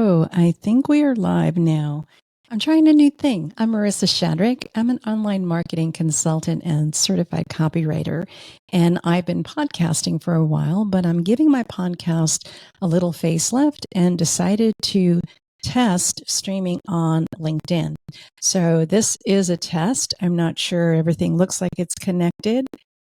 Hello, I think we are live now. I'm trying a new thing. I'm Marissa Shadrick. I'm an online marketing consultant and certified copywriter, and I've been podcasting for a while, but I'm giving my podcast a little facelift and decided to test streaming on LinkedIn. So this is a test. I'm not sure everything looks like it's connected,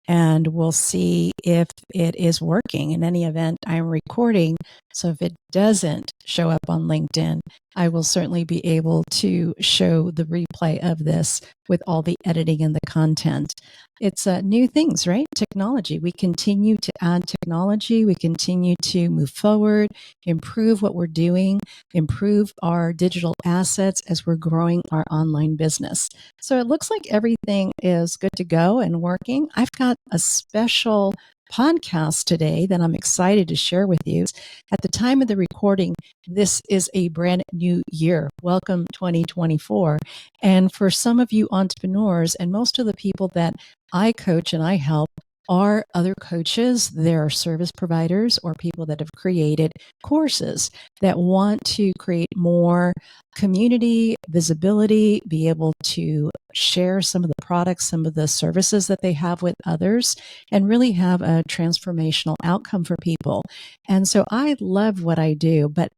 and we'll see if it is working. In any event, I'm recording, so if it doesn't show up on LinkedIn, I will certainly be able to show the replay of this with all the editing and the content. It's new things, right? Technology. We continue to add technology. We continue to move forward, improve what we're doing, improve our digital assets as we're growing our online business. So it looks like everything is good to go and working. I've got a special podcast today that I'm excited to share with you. At the time of the recording, this is a brand new year. Welcome 2024. And for some of you entrepreneurs and most of the people that I coach and I help are other coaches, they're service providers or people that have created courses that want to create more community visibility, be able to share some of the products, some of the services that they have with others, and really have a transformational outcome for people. And so I love what I do, but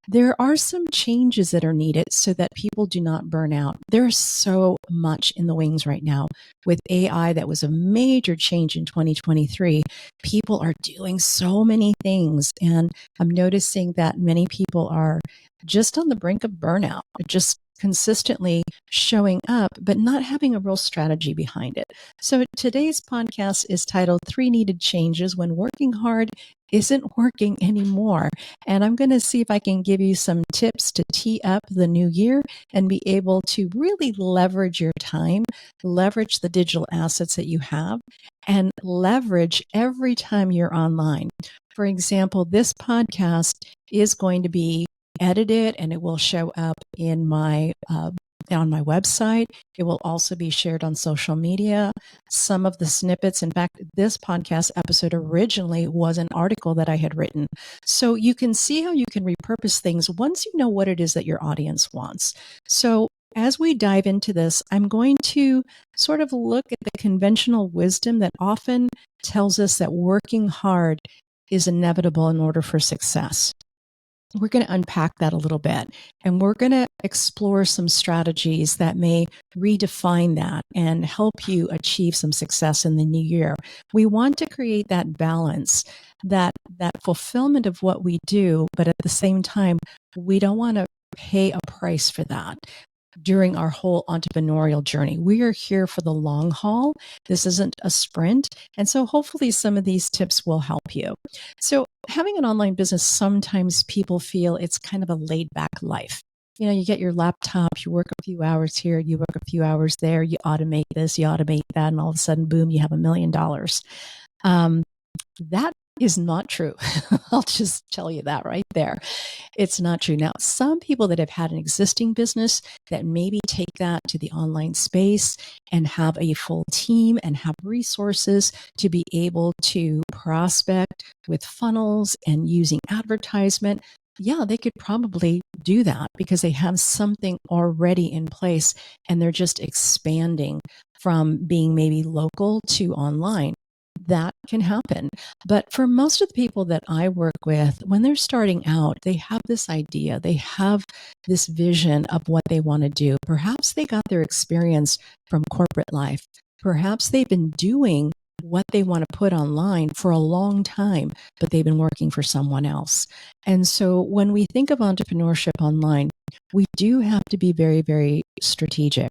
there are some changes that are needed so that people do not burn out. There's so much in the wings right now with AI. That was a major change in 2023. People are doing so many things, and I'm noticing that many people are just on the brink of burnout, just consistently showing up, but not having a real strategy behind it. So today's podcast is titled Three Needed Changes When Working Hard Isn't Working Anymore. And I'm going to see if I can give you some tips to tee up the new year and be able to really leverage your time, leverage the digital assets that you have, and leverage every time you're online. For example, this podcast is going to be edited and it will show up in my on my website. It will also be shared on social media. Some of the snippets, in fact, this podcast episode originally was an article that I had written. So you can see how you can repurpose things once you know what it is that your audience wants. So as we dive into this, I'm going to sort of look at the conventional wisdom that often tells us that working hard is inevitable in order for success. We're going to unpack that a little bit, and we're going to explore some strategies that may redefine that and help you achieve some success in the new year. We want to create that balance, that fulfillment of what we do, but at the same time, we don't want to pay a price for that during our whole entrepreneurial journey. We are here for the long haul. This isn't a sprint. And so hopefully some of these tips will help you. So having an online business, sometimes people feel it's kind of a laid back life. You know, you get your laptop, you work a few hours here, you work a few hours there, you automate this, you automate that, and all of a sudden, boom, you have $1 million. That is not true. I'll just tell you that right there. It's not true. Now, some people that have had an existing business that maybe take that to the online space and have a full team and have resources to be able to prospect with funnels and using advertisement. Yeah, they could probably do that because they have something already in place and they're just expanding from being maybe local to online. That can happen. But for most of the people that I work with, when they're starting out, they have this idea, they have this vision of what they want to do. Perhaps they got their experience from corporate life. Perhaps they've been doing what they want to put online for a long time, but they've been working for someone else. And so when we think of entrepreneurship online, we do have to be very, very strategic.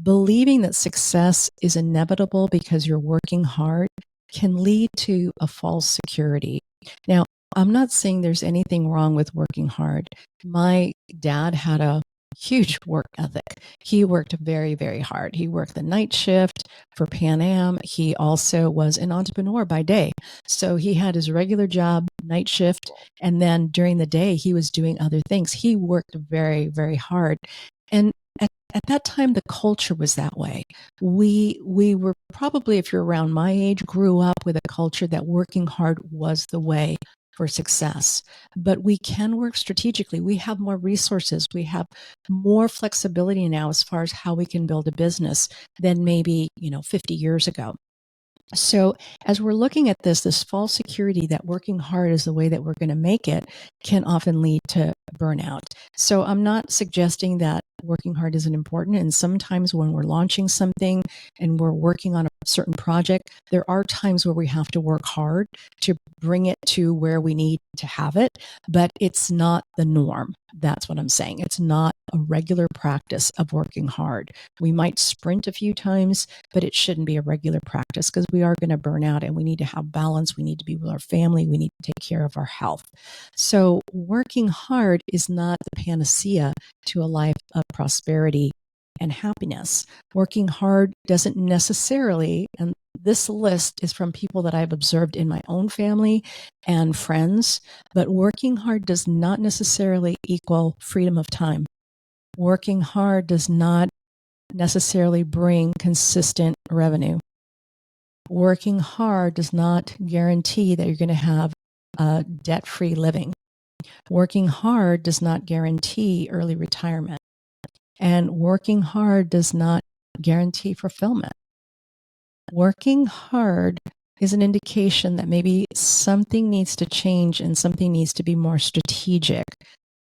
Believing that success is inevitable because you're working hard can lead to a false security. Now, I'm not saying there's anything wrong with working hard. My dad had a huge work ethic. He worked very, very hard. He worked the night shift for Pan Am. He also was an entrepreneur by day. So he had his regular job, night shift, and then during the day, he was doing other things. He worked very, very hard. And at that time, the culture was that way. We were probably, if you're around my age, grew up with a culture that working hard was the way for success. But we can work strategically. We have more resources. We have more flexibility now as far as how we can build a business than maybe, 50 years ago. So as we're looking at this false security that working hard is the way that we're going to make it can often lead to burnout. So I'm not suggesting that working hard isn't important. And sometimes when we're launching something and we're working on a certain project, there are times where we have to work hard to bring it to where we need to have it, but it's not the norm. That's what I'm saying. It's not a regular practice of working hard. We might sprint a few times, but it shouldn't be a regular practice because we are going to burn out and we need to have balance. We need to be with our family. We need to take care of our health. So working hard is not the panacea to a life of prosperity and happiness. Working hard doesn't necessarily, and this list is from people that I've observed in my own family and friends, but working hard does not necessarily equal freedom of time. Working hard does not necessarily bring consistent revenue. Working hard does not guarantee that you're going to have debt-free living. Working hard does not guarantee early retirement. And working hard does not guarantee fulfillment. Working hard is an indication that maybe something needs to change and something needs to be more strategic.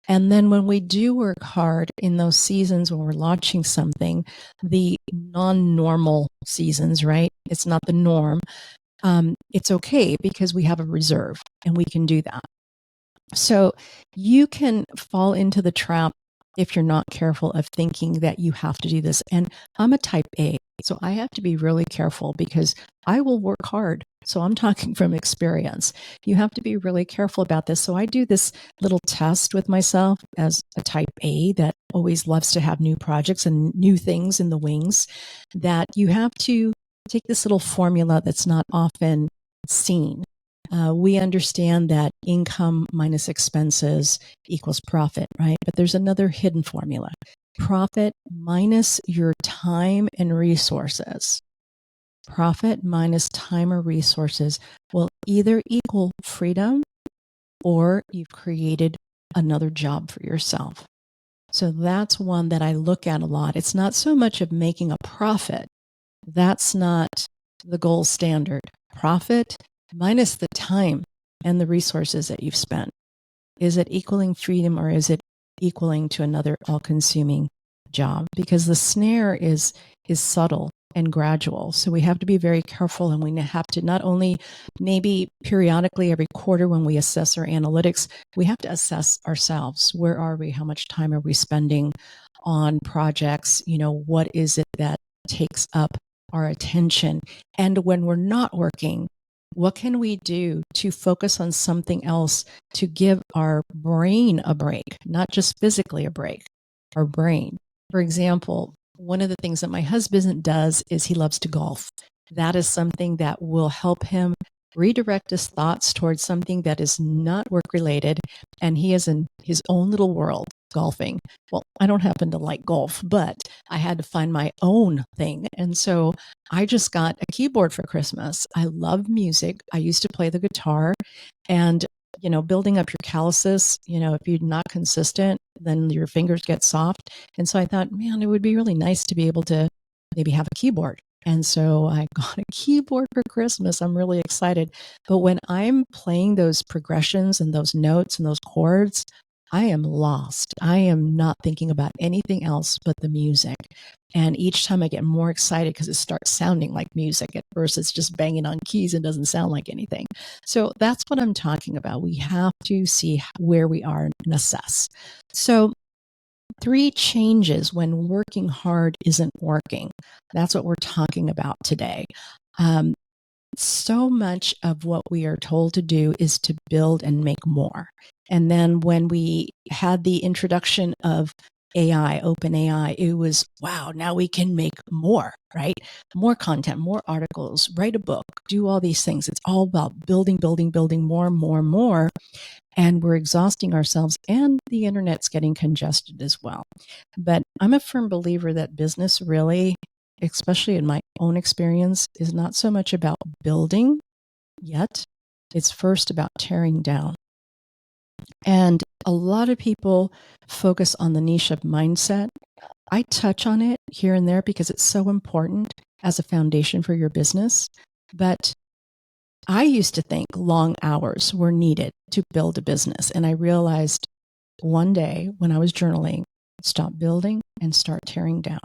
And then when we do work hard in those seasons when we're launching something, the non-normal seasons, right? It's not the norm. It's okay because we have a reserve and we can do that. So you can fall into the trap if you're not careful of thinking that you have to do this. And I'm a type A, so I have to be really careful because I will work hard. So I'm talking from experience. You have to be really careful about this. So I do this little test with myself as a type A that always loves to have new projects and new things in the wings, that you have to take this little formula that's not often seen. We understand that income minus expenses equals profit, right? But there's another hidden formula. Profit minus your time and resources. Profit minus time or resources will either equal freedom or you've created another job for yourself. So that's one that I look at a lot. It's not so much of making a profit. That's not the gold standard. Profit minus the time and the resources that you've spent. Is it equaling freedom or is it equaling to another all-consuming job? Because the snare is subtle and gradual. So we have to be very careful, and we have to not only maybe periodically every quarter when we assess our analytics, we have to assess ourselves. Where are we? How much time are we spending on projects? What is it that takes up our attention? And when we're not working, what can we do to focus on something else to give our brain a break, not just physically a break, our brain? For example, one of the things that my husband does is he loves to golf. That is something that will help him redirect his thoughts towards something that is not work related. And he is in his own little world, golfing. Well, I don't happen to like golf, but I had to find my own thing. And so I just got a keyboard for Christmas. I love music. I used to play the guitar, and building up your calluses, if you're not consistent, then your fingers get soft. And so I thought, man, it would be really nice to be able to maybe have a keyboard. And so I got a keyboard for Christmas. I'm really excited. But when I'm playing those progressions and those notes and those chords, I am lost. I am not thinking about anything else but the music. And each time I get more excited because it starts sounding like music. At first, it's just banging on keys and doesn't sound like anything. So that's what I'm talking about. We have to see where we are and assess. So 3 changes when working hard isn't working. That's what we're talking about today. So much of what we are told to do is to build and make more. And then when we had the introduction of AI, OpenAI, it was, wow, now we can make more, right? More content, more articles, write a book, do all these things. It's all about building, more. And we're exhausting ourselves, and the internet's getting congested as well. But I'm a firm believer that business really, especially in my own experience, is not so much about building yet. It's first about tearing down. And a lot of people focus on the niche of mindset. I touch on it here and there because it's so important as a foundation for your business. But I used to think long hours were needed to build a business. And I realized one day when I was journaling, stop building and start tearing down.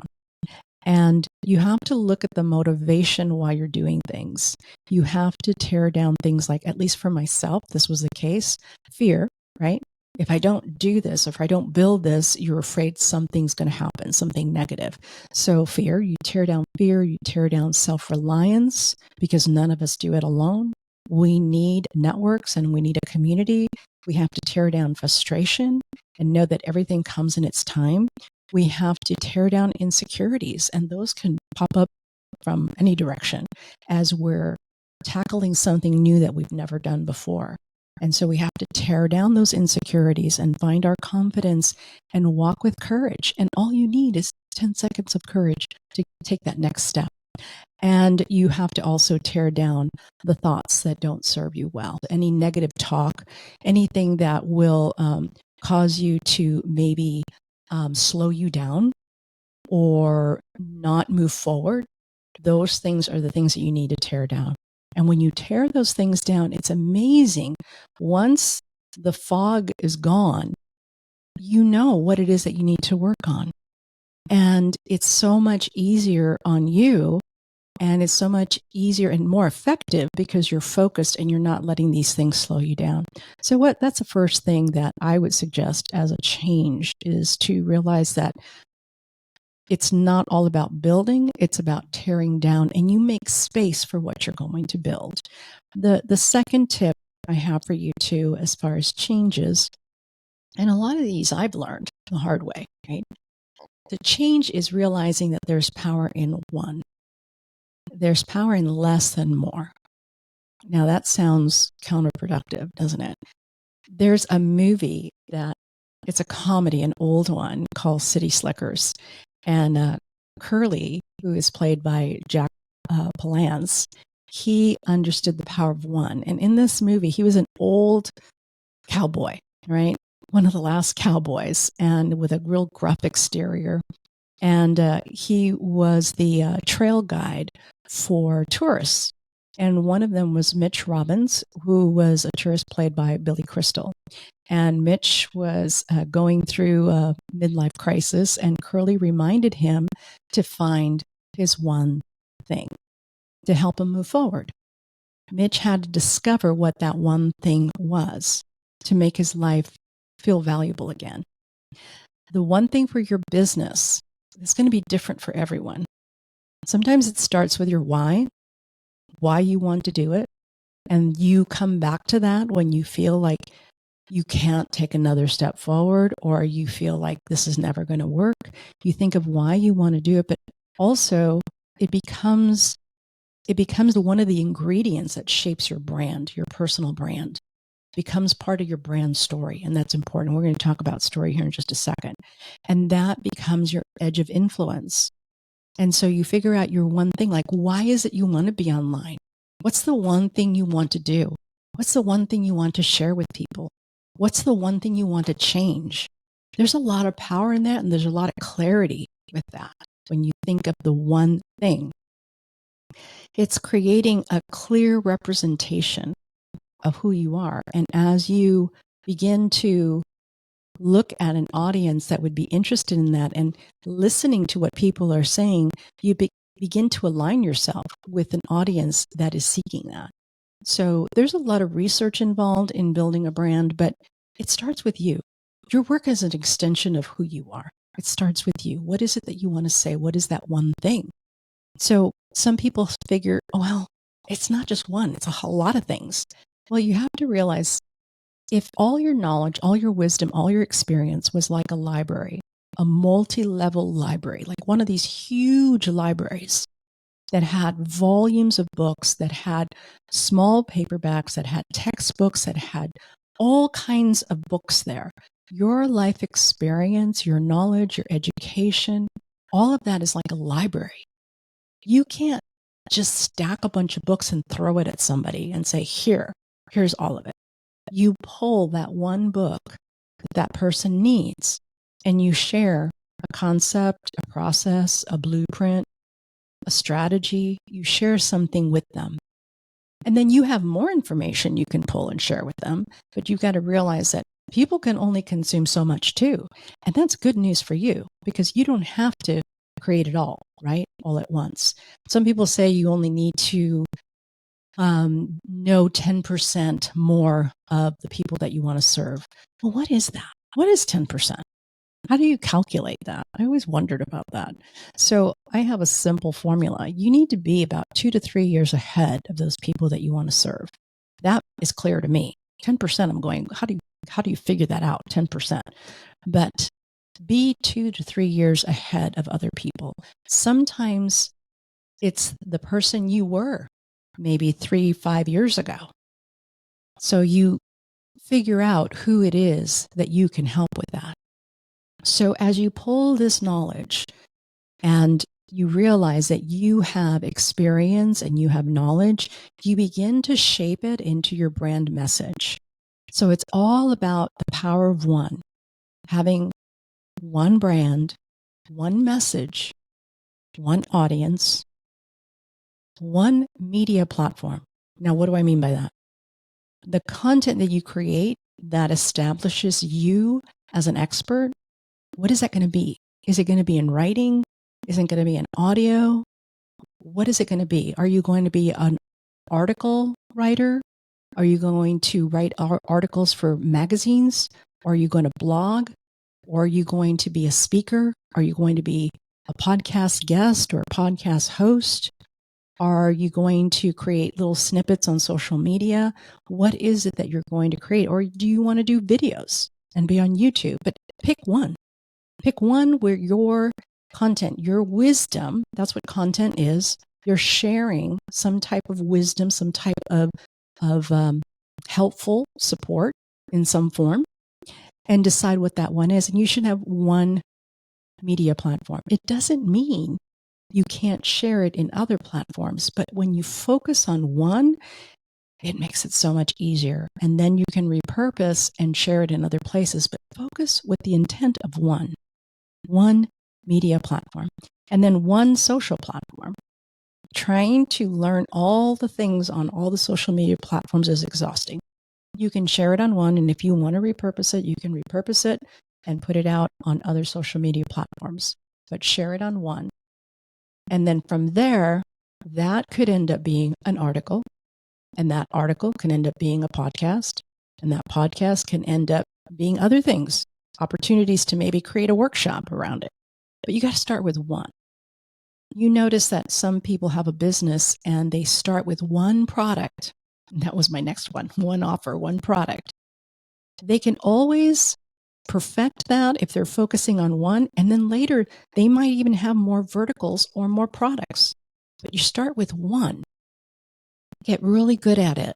And you have to look at the motivation why you're doing things. You have to tear down things like, at least for myself, this was the case, fear, right? If I don't do this, if I don't build this, you're afraid something's going to happen, something negative. So fear, you tear down self-reliance because none of us do it alone. We need networks and we need a community. We have to tear down frustration and know that everything comes in its time. We have to tear down insecurities, and those can pop up from any direction as we're tackling something new that we've never done before. And so we have to tear down those insecurities and find our confidence and walk with courage. And all you need is 10 seconds of courage to take that next step. And you have to also tear down the thoughts that don't serve you well. Any negative talk, anything that will cause you to maybe slow you down or not move forward, those things are the things that you need to tear down. And when you tear those things down, it's amazing. Once the fog is gone, you know what it is that you need to work on. And it's so much easier on you. And it's so much easier and more effective because you're focused and you're not letting these things slow you down. So that's the first thing that I would suggest as a change, is to realize that it's not all about building, it's about tearing down, and you make space for what you're going to build. The second tip I have for you too, as far as changes, and a lot of these I've learned the hard way, right? The change is realizing that there's power in one. There's power in less than more. Now that sounds counterproductive, doesn't it? There's a movie that, it's a comedy, an old one called City Slickers. And Curly, who is played by Jack Palance, he understood the power of one. And in this movie, he was an old cowboy, right? One of the last cowboys, and with a real gruff exterior. And he was the trail guide for tourists. And one of them was Mitch Robbins, who was a tourist played by Billy Crystal. And Mitch was going through a midlife crisis, and Curly reminded him to find his one thing to help him move forward. Mitch had to discover what that one thing was to make his life feel valuable again. The one thing for your business is going to be different for everyone. Sometimes it starts with your why you want to do it. And you come back to that when you feel like you can't take another step forward, or you feel like this is never going to work. You think of why you want to do it, but also it becomes one of the ingredients that shapes your brand, your personal brand. It becomes part of your brand story, and that's important. We're going to talk about story here in just a second. And that becomes your edge of influence. And so you figure out your one thing, like, why is it you want to be online? What's the one thing you want to do? What's the one thing you want to share with people? What's the one thing you want to change? There's a lot of power in that, and there's a lot of clarity with that when you think of the one thing. It's creating a clear representation of who you are. And as you begin to look at an audience that would be interested in that and listening to what people are saying, you begin to align yourself with an audience that is seeking that. So there's a lot of research involved in building a brand, but it starts with you. Your work is an extension of who you are. It starts with you. What is it that you want to say? What is that one thing? So some people figure, oh, well, it's not just one, it's a whole lot of things. Well, you have to realize, if all your knowledge, all your wisdom, all your experience was like a library, a multi-level library, like one of these huge libraries that had volumes of books, that had small paperbacks, that had textbooks, that had all kinds of books there. Your life experience, your knowledge, your education, all of that is like a library. You can't just stack a bunch of books and throw it at somebody and say, here's all of it. You pull that one book that that person needs and you share a concept, a process, a blueprint, a strategy. You share something with them. And then you have more information you can pull and share with them. But you've got to realize that people can only consume so much too. And that's good news for you because you don't have to create it all, right? All at once. Some people say you only need to know 10% more of the people that you want to serve. Well, what is that? What is 10%? How do you calculate that? I always wondered about that. So I have a simple formula. You need to be about 2 to 3 years ahead of those people that you want to serve. That is clear to me. 10%, I'm going, how do you figure that out? 10%. But be 2 to 3 years ahead of other people. Sometimes it's the person you were maybe 3, 5 years ago. So you figure out who it is that you can help with that. So as you pull this knowledge and you realize that you have experience and you have knowledge, you begin to shape it into your brand message. So it's all about the power of one, having one brand, one message, one audience, one media platform. Now, what do I mean by that? The content that you create that establishes you as an expert, what is that going to be? Is it going to be in writing? Is it going to be in audio? What is it going to be? Are you going to be an article writer? Are you going to write articles for magazines? Are you going to blog? Or are you going to be a speaker? Are you going to be a podcast guest or a podcast host? Are you going to create little snippets on social media? What is it that you're going to create? Or do you want to do videos and be on YouTube? But pick one. Pick one where your content, your wisdom, that's what content is. You're sharing some type of wisdom, some type of helpful support in some form, and decide what that one is. And you should have one media platform. It doesn't mean you can't share it in other platforms, but when you focus on one, it makes it so much easier. And then you can repurpose and share it in other places, but focus with the intent of one media platform, and then one social platform. Trying to learn all the things on all the social media platforms is exhausting. You can share it on one, and if you want to repurpose it, you can repurpose it and put it out on other social media platforms, but share it on one. And then from there, that could end up being an article, and that article can end up being a podcast, and that podcast can end up being other things, opportunities to maybe create a workshop around it. But you got to start with one. You notice that some people have a business and they start with one product. And that was my next one offer, one product. They can always perfect that if they're focusing on one, and then later they might even have more verticals or more products. But you start with one, get really good at it,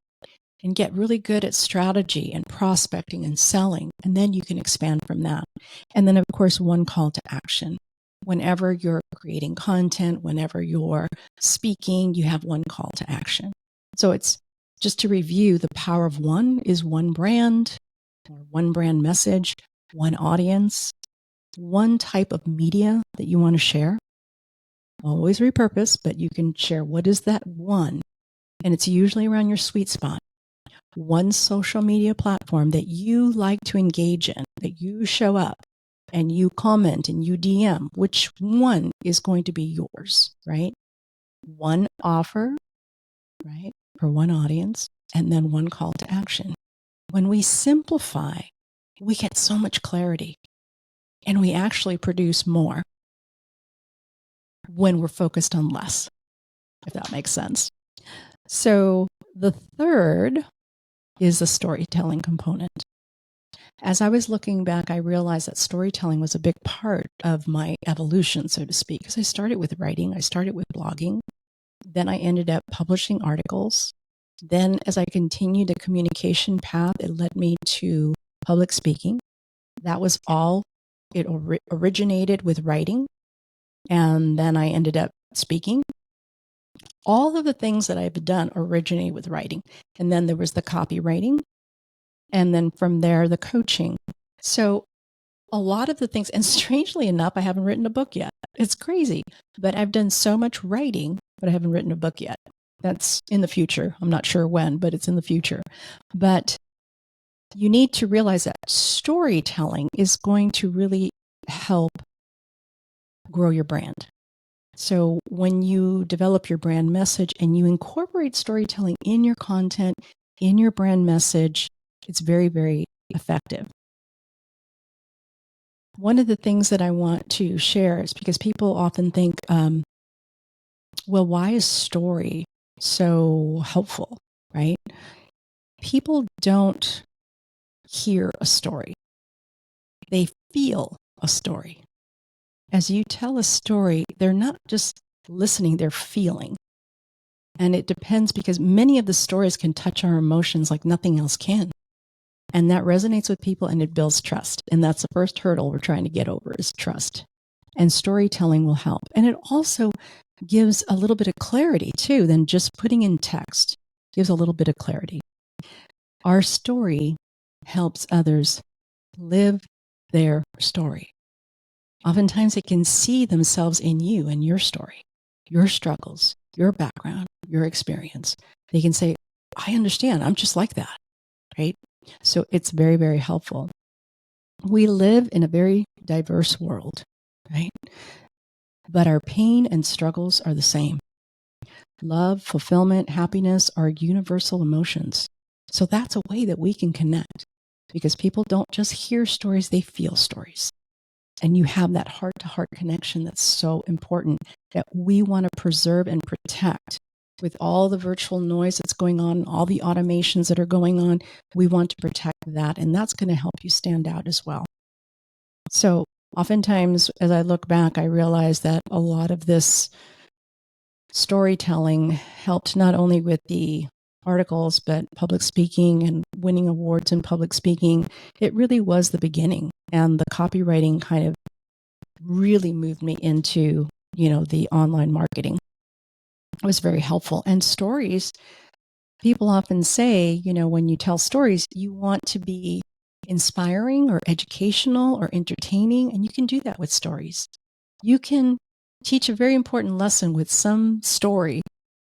and get really good at strategy and prospecting and selling, and then you can expand from that. And then, of course, one call to action. Whenever you're creating content, whenever you're speaking, you have one call to action. So it's just to review, the power of one is one brand or one brand message, one audience, one type of media that you want to share. Always repurpose, but you can share what is that one. And it's usually around your sweet spot. One social media platform that you like to engage in, that you show up and you comment and you DM, which one is going to be yours, right? One offer, right, for one audience, and then one call to action. When we simplify, we get so much clarity and we actually produce more when we're focused on less, if that makes sense. So the third is the storytelling component. As I was looking back, I realized that storytelling was a big part of my evolution, so to speak, because I started with writing, I started with blogging, then I ended up publishing articles. Then as I continued the communication path, it led me to public speaking. That was all, it originated with writing, and then I ended up speaking. All of the things that I've done originated with writing. And then there was the copywriting. And then from there, the coaching. So a lot of the things, and strangely enough, I haven't written a book yet. It's crazy, but I've done so much writing, but I haven't written a book yet. That's in the future. I'm not sure when, but it's in the future. But you need to realize that storytelling is going to really help grow your brand. So when you develop your brand message and you incorporate storytelling in your content, in your brand message, it's very, very effective. One of the things that I want to share is because people often think, well, why is story so helpful, right? People don't hear a story. They feel a story. As you tell a story, they're not just listening, they're feeling. And it depends because many of the stories can touch our emotions like nothing else can. And that resonates with people and it builds trust. And that's the first hurdle we're trying to get over is trust. And storytelling will help. And it also gives a little bit of clarity too, than just putting in text. Gives a little bit of clarity. Our story helps others live their story. Oftentimes they can see themselves in you and your story, your struggles, your background, your experience. They can say, I understand. I'm just like that, right? So it's very, very helpful. We live in a very diverse world, right? But our pain and struggles are the same. Love, fulfillment, happiness are universal emotions. So that's a way that we can connect because people don't just hear stories, they feel stories. And you have that heart-to-heart connection that's so important that we want to preserve and protect. With all the virtual noise that's going on, all the automations that are going on, we want to protect that. And that's going to help you stand out as well. So oftentimes, as I look back, I realize that a lot of this storytelling helped not only with the articles, but public speaking and winning awards in public speaking. It really was the beginning. And the copywriting kind of really moved me into, the online marketing. It was very helpful. And stories, people often say, when you tell stories, you want to be inspiring or educational or entertaining, and you can do that with stories. You can teach a very important lesson with some story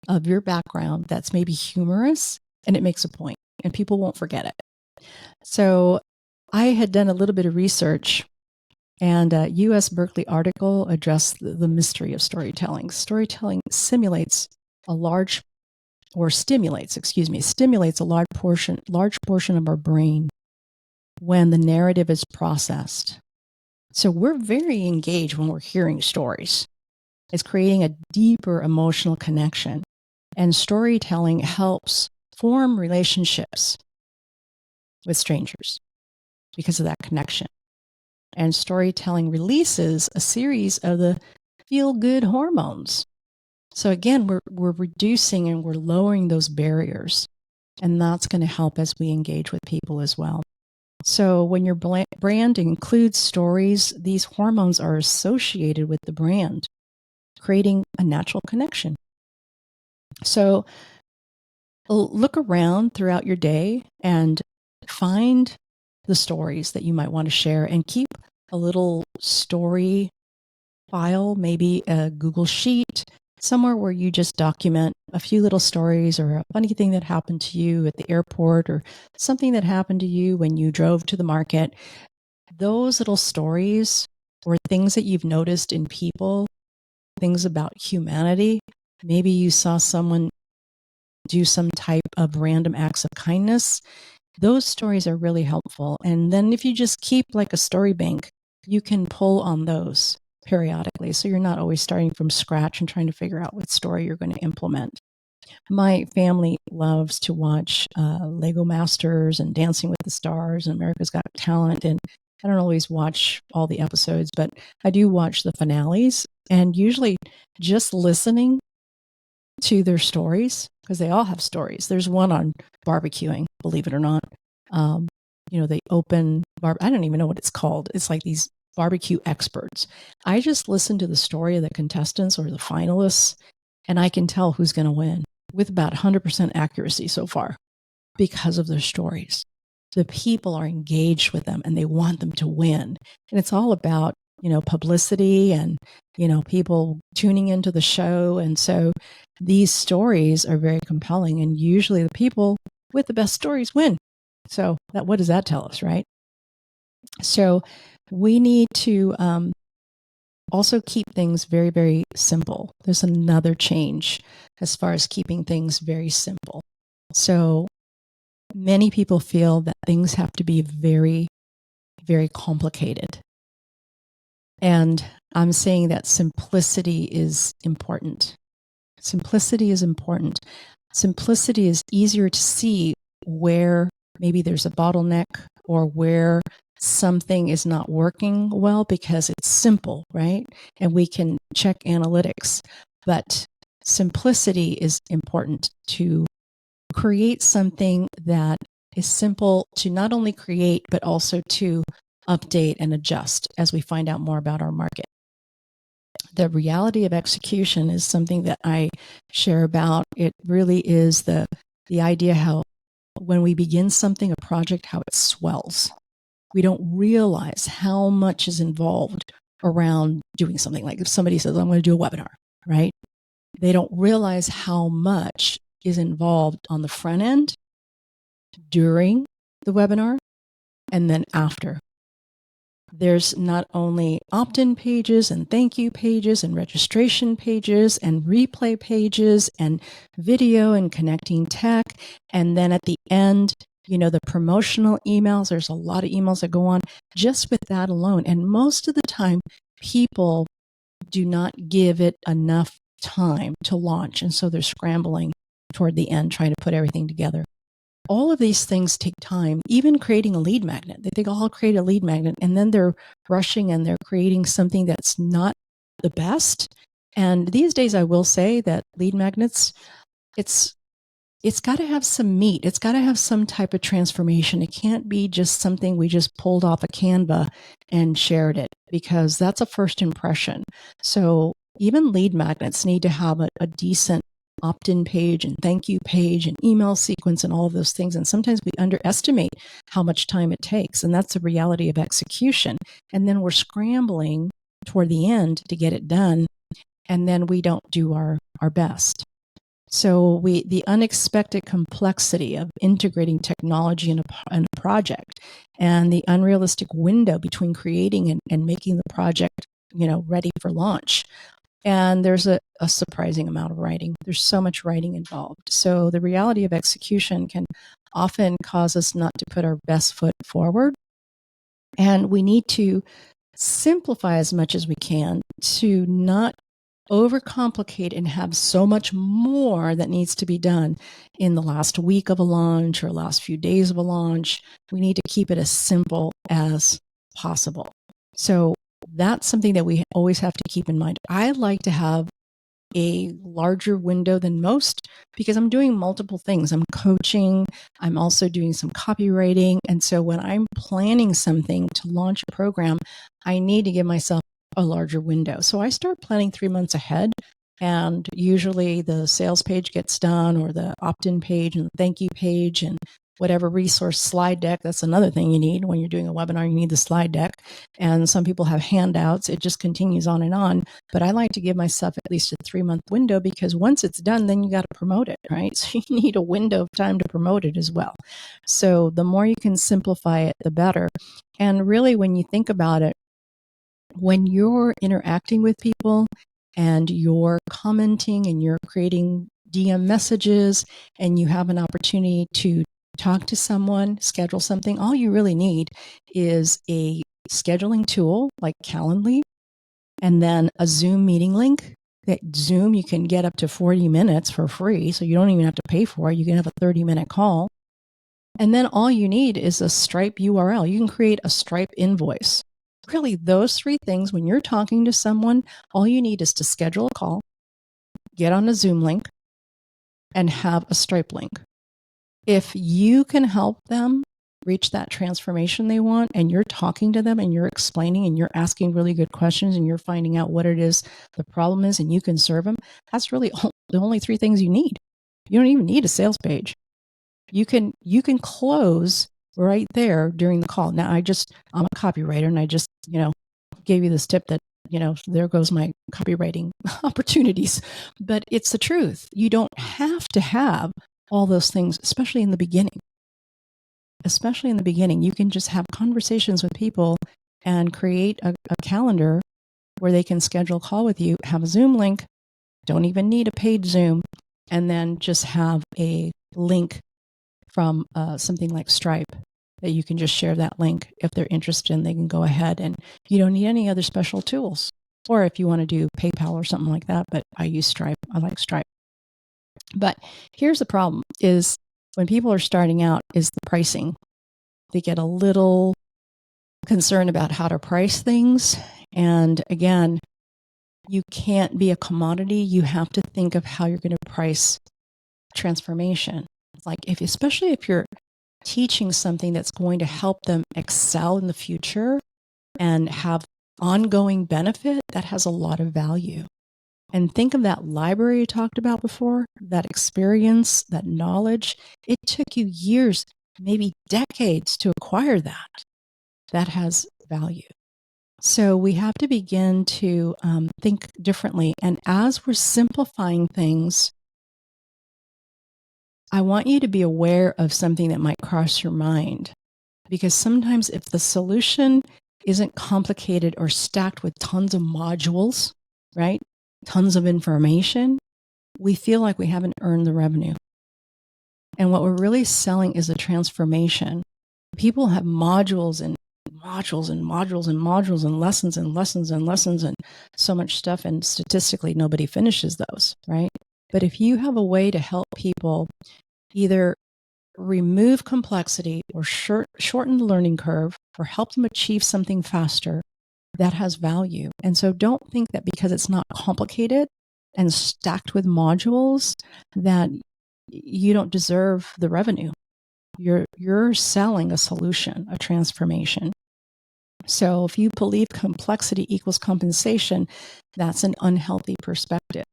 of your background that's maybe humorous, and it makes a point, and people won't forget it. So I had done a little bit of research, and a U.S. Berkeley article addressed the mystery of storytelling. Storytelling stimulates a large portion of our brain when the narrative is processed. So we're very engaged when we're hearing stories. It's creating a deeper emotional connection. And storytelling helps form relationships with strangers because of that connection. And storytelling releases a series of the feel-good hormones. So again, we're reducing and we're lowering those barriers. And that's going to help as we engage with people as well. So when your brand includes stories, these hormones are associated with the brand, creating a natural connection. So look around throughout your day and find the stories that you might want to share and keep a little story file, maybe a Google Sheet, somewhere where you just document a few little stories or a funny thing that happened to you at the airport or something that happened to you when you drove to the market. Those little stories or things that you've noticed in people, things about humanity. Maybe you saw someone do some type of random acts of kindness. Those stories are really helpful. And then if you just keep like a story bank, you can pull on those periodically. So you're not always starting from scratch and trying to figure out what story you're going to implement. My family loves to watch Lego Masters and Dancing with the Stars and America's Got Talent. And I don't always watch all the episodes, but I do watch the finales. And usually just listening to their stories, because they all have stories. There's one on barbecuing, believe it or not. They open, I don't even know what it's called. It's like these barbecue experts. I just listen to the story of the contestants or the finalists, and I can tell who's going to win with about 100% accuracy so far because of their stories. the people are engaged with them and they want them to win. And it's all about, publicity and, people tuning into the show. And so these stories are very compelling, and usually the people with the best stories win. So what does that tell us, right? So we need to also keep things very, very simple. There's another change as far as keeping things very simple. So many people feel that things have to be very, very complicated. And I'm saying that simplicity is important. Simplicity is important. Simplicity is easier to see where maybe there's a bottleneck or where something is not working well because it's simple, right? And we can check analytics. But simplicity is important to create something that is simple to not only create, but also to update and adjust as we find out more about our market. The reality of execution is something that I share about. It really is the idea how when we begin something, a project, how it swells. We don't realize how much is involved around doing something. Like if somebody says, I'm going to do a webinar, right? They don't realize how much is involved on the front end, during the webinar, and then after. There's not only opt-in pages and thank you pages and registration pages and replay pages and video and connecting tech. And then at the end, the promotional emails, there's a lot of emails that go on just with that alone. And most of the time, people do not give it enough time to launch. And so they're scrambling toward the end, trying to put everything together. All of these things take time, even creating a lead magnet. They think, I'll create a lead magnet. And then they're rushing and they're creating something that's not the best. And these days, I will say that lead magnets, it's got to have some meat. It's got to have some type of transformation. It can't be just something we just pulled off a Canva and shared it, because that's a first impression. So even lead magnets need to have a decent opt-in page and thank you page and email sequence and all of those things. And sometimes we underestimate how much time it takes. And that's the reality of execution. And then we're scrambling toward the end to get it done. And then we don't do our best. So the unexpected complexity of integrating technology in a project, and the unrealistic window between creating and making the project, ready for launch. And there's a surprising amount of writing. There's so much writing involved. So the reality of execution can often cause us not to put our best foot forward. And we need to simplify as much as we can to not overcomplicate and have so much more that needs to be done in the last week of a launch or last few days of a launch. We need to keep it as simple as possible. So that's something that we always have to keep in mind. I like to have a larger window than most because I'm doing multiple things. I'm coaching. I'm also doing some copywriting. And so when I'm planning something to launch a program, I need to give myself a larger window. So I start planning 3 months ahead, and usually the sales page gets done, or the opt-in page and the thank you page and whatever resource slide deck. That's another thing you need when you're doing a webinar. You need the slide deck. And some people have handouts. It just continues on and on. But I like to give myself at least a 3-month window, because once it's done, then you got to promote it, right? So you need a window of time to promote it as well. So the more you can simplify it, the better. And really, when you think about it, when you're interacting with people and you're commenting and you're creating DM messages and you have an opportunity to talk to someone, schedule something, all you really need is a scheduling tool like Calendly, and then a Zoom meeting link. That Zoom, you can get up to 40 minutes for free, so you don't even have to pay for it. You can have a 30-minute call. And then all you need is a Stripe URL. You can create a Stripe invoice. Really, those 3 things, when you're talking to someone, all you need is to schedule a call, get on a Zoom link, and have a Stripe link. If you can help them reach that transformation they want, and you're talking to them and you're explaining and you're asking really good questions and you're finding out what it is the problem is, and you can serve them, that's really the only 3 things you need. You don't even need a sales page. You can close right there during the call. Now, I'm a copywriter, and I just, gave you this tip that, there goes my copywriting opportunities. But it's the truth. You don't have to have all those things, especially in the beginning. Especially in the beginning, you can just have conversations with people and create a calendar where they can schedule a call with you, have a Zoom link, don't even need a paid Zoom, and then just have a link from something like Stripe that you can just share that link. If they're interested, and they can go ahead, and you don't need any other special tools. Or if you want to do PayPal or something like that, but I use Stripe. I like Stripe. But here's the problem is when people are starting out is the pricing. They get a little concerned about how to price things. And again, you can't be a commodity. You have to think of how you're going to price transformation. Like especially if you're teaching something that's going to help them excel in the future and have ongoing benefit, that has a lot of value. And think of that library you talked about before, that experience, that knowledge. It took you years, maybe decades to acquire that. That has value. So we have to begin to think differently. And as we're simplifying things, I want you to be aware of something that might cross your mind. Because sometimes if the solution isn't complicated or stacked with tons of modules, right? Tons of information, we feel like we haven't earned the revenue. And what we're really selling is a transformation. People have modules and modules and modules and modules and lessons and lessons and lessons and so much stuff. And statistically, nobody finishes those, right? But if you have a way to help people either remove complexity or shorten the learning curve or help them achieve something faster, that has value. And so don't think that because it's not complicated and stacked with modules that you don't deserve the revenue. You're selling a solution, a transformation. So if you believe complexity equals compensation, that's an unhealthy perspective.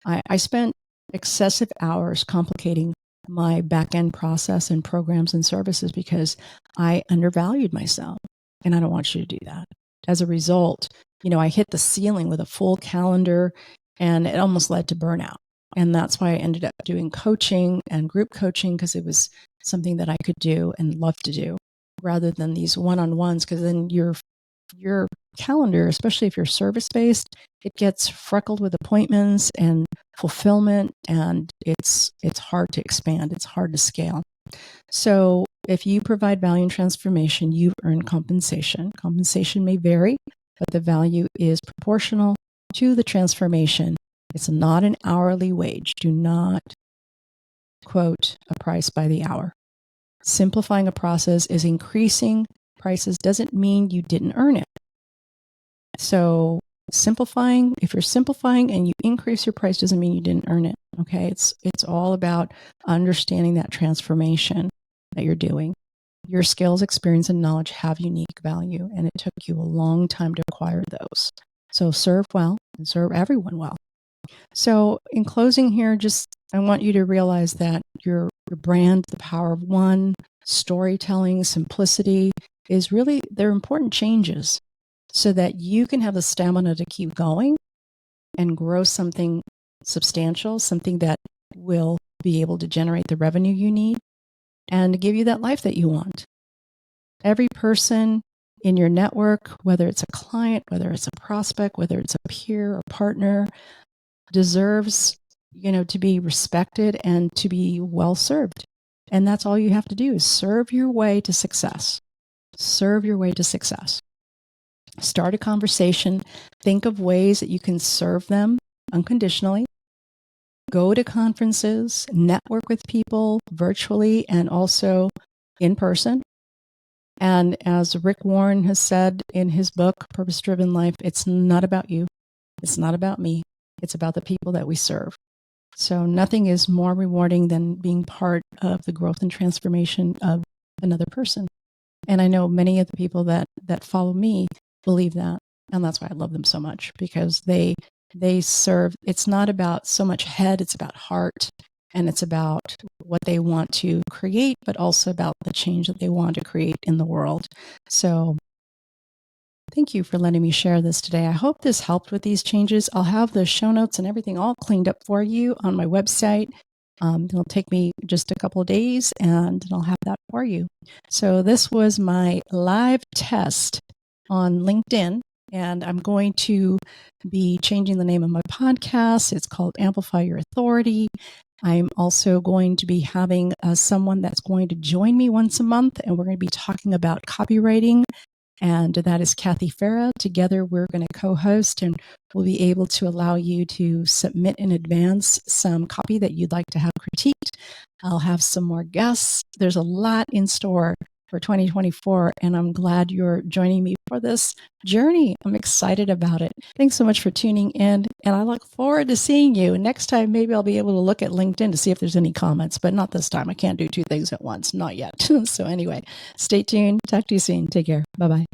I spent excessive hours complicating my back-end process and programs and services because I undervalued myself, and I don't want you to do that. As a result, I hit the ceiling with a full calendar, and it almost led to burnout. And that's why I ended up doing coaching and group coaching, because it was something that I could do and love to do, rather than these one-on-ones, because then your calendar, especially if you're service-based, it gets freckled with appointments and fulfillment, and it's hard to expand. It's hard to scale. So if you provide value and transformation, you've earned compensation. Compensation may vary, but the value is proportional to the transformation. It's not an hourly wage. Do not quote a price by the hour. Simplifying a process is increasing prices doesn't mean you didn't earn it. So simplifying, if you're simplifying and you increase your price, doesn't mean you didn't earn it. Okay. It's all about understanding that transformation that you're doing. Your skills, experience, and knowledge have unique value, and it took you a long time to acquire those. So serve well and serve everyone well. So in closing here, I want you to realize that your brand, the power of one, storytelling, simplicity they're important changes so that you can have the stamina to keep going and grow something substantial, something that will be able to generate the revenue you need and give you that life that you want. Every person in your network, whether it's a client, whether it's a prospect, whether it's a peer or partner, deserves, to be respected and to be well served. And that's all you have to do is serve your way to success. Serve your way to success. Start a conversation. Think of ways that you can serve them unconditionally. Go to conferences, network with people virtually and also in person. And as Rick Warren has said in his book, Purpose Driven Life, it's not about you. It's not about me. It's about the people that we serve. So nothing is more rewarding than being part of the growth and transformation of another person. And I know many of the people that follow me believe that. And that's why I love them so much, because they serve. It's not about so much head, it's about heart. and it's about what they want to create, but also about the change that they want to create in the world. So thank you for letting me share this today. I hope this helped with these changes. I'll have the show notes and everything all cleaned up for you on my website. It'll take me just a couple of days and I'll have that for you. So this was my live test on LinkedIn, and I'm going to be changing the name of my podcast. It's called Amplify Your Authority. I'm also going to be having someone that's going to join me once a month, and we're going to be talking about copywriting. And that is Kathy Farah. Together, we're going to co-host, and we'll be able to allow you to submit in advance some copy that you'd like to have critiqued. I'll have some more guests. There's a lot in store for 2024, and I'm glad you're joining me for this journey. I'm excited about it. Thanks so much for tuning in, and I look forward to seeing you. Next time, maybe I'll be able to look at LinkedIn to see if there's any comments, but not this time. I can't do two things at once, not yet. So anyway, stay tuned. Talk to you soon. Take care. Bye-bye.